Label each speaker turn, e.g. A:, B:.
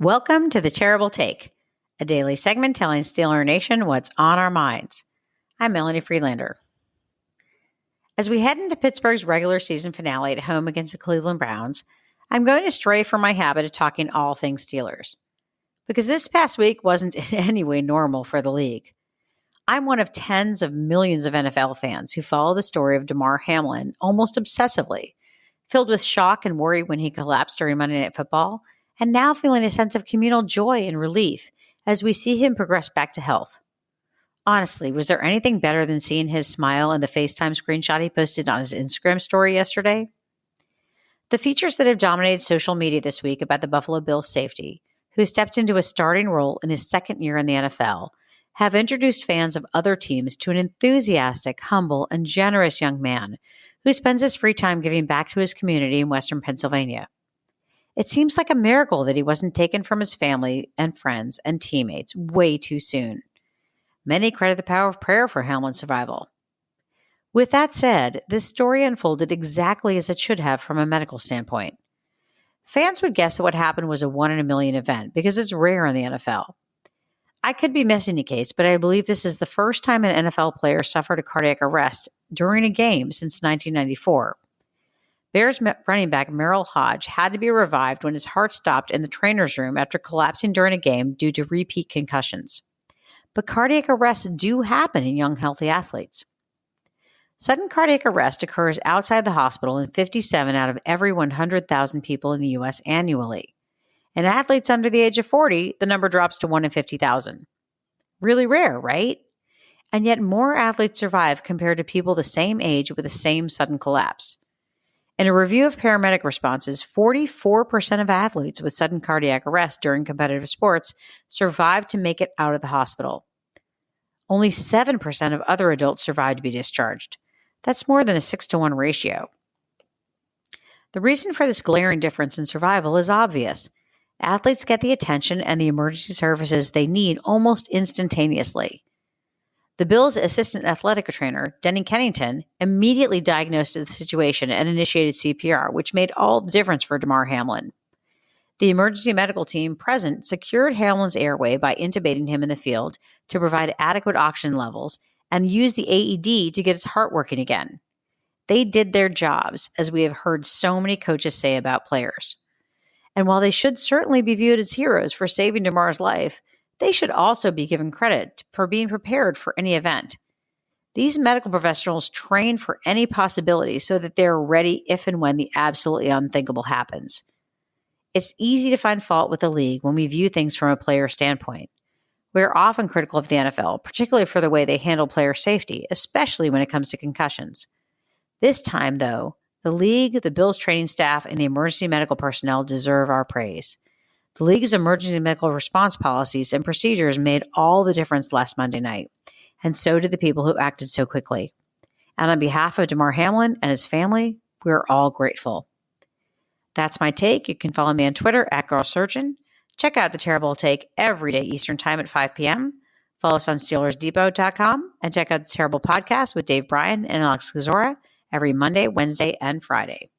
A: Welcome to The Terrible Take, a daily segment telling Steeler Nation what's on our minds. I'm Melanie Friedlander. As we head into Pittsburgh's regular season finale at home against the Cleveland Browns, I'm going to stray from my habit of talking all things Steelers, because this past week wasn't in any way normal for the league. I'm one of tens of millions of NFL fans who follow the story of Demar Hamlin almost obsessively, filled with shock and worry when he collapsed during Monday Night Football, and now feeling a sense of communal joy and relief as we see him progress back to health. Honestly, was there anything better than seeing his smile in the FaceTime screenshot he posted on his Instagram story yesterday? The features that have dominated social media this week about the Buffalo Bills safety, who stepped into a starting role in his second year in the NFL, have introduced fans of other teams to an enthusiastic, humble, and generous young man who spends his free time giving back to his community in Western Pennsylvania. It seems like a miracle that he wasn't taken from his family and friends and teammates way too soon. Many credit the power of prayer for Hamlin's survival. With that said, this story unfolded exactly as it should have from a medical standpoint. Fans would guess that what happened was a 1 in a million event because it's rare in the NFL. I could be missing a case, but I believe this is the first time an NFL player suffered a cardiac arrest during a game since 1994. Bears running back Merrill Hodge had to be revived when his heart stopped in the trainer's room after collapsing during a game due to repeat concussions. But cardiac arrests do happen in young, healthy athletes. Sudden cardiac arrest occurs outside the hospital in 57 out of every 100,000 people in the U.S. annually. In athletes under the age of 40, the number drops to 1 in 50,000. Really rare, right? And yet more athletes survive compared to people the same age with the same sudden collapse. In a review of paramedic responses, 44% of athletes with sudden cardiac arrest during competitive sports survived to make it out of the hospital. Only 7% of other adults survived to be discharged. That's more than a 6-to-1 ratio. The reason for this glaring difference in survival is obvious. Athletes get the attention and the emergency services they need almost instantaneously. The Bills' assistant athletic trainer, Denny Kennington, immediately diagnosed the situation and initiated CPR, which made all the difference for Demar Hamlin. The emergency medical team present secured Hamlin's airway by intubating him in the field to provide adequate oxygen levels and used the AED to get his heart working again. They did their jobs, as we have heard so many coaches say about players. And while they should certainly be viewed as heroes for saving Damar's life, they should also be given credit for being prepared for any event. These medical professionals train for any possibility so that they're ready if and when the absolutely unthinkable happens. It's easy to find fault with the league when we view things from a player standpoint. We're often critical of the NFL, particularly for the way they handle player safety, especially when it comes to concussions. This time, though, the league, the Bills training staff, and the emergency medical personnel deserve our praise. The league's emergency medical response policies and procedures made all the difference last Monday night, and so did the people who acted so quickly. And on behalf of Demar Hamlin and his family, we're all grateful. That's my take. You can follow me on Twitter @GirlSurgeon. Check out The Terrible Take every day Eastern Time at 5 p.m. Follow us on SteelersDepot.com and check out The Terrible Podcast with Dave Bryan and Alex Gazora every Monday, Wednesday, and Friday.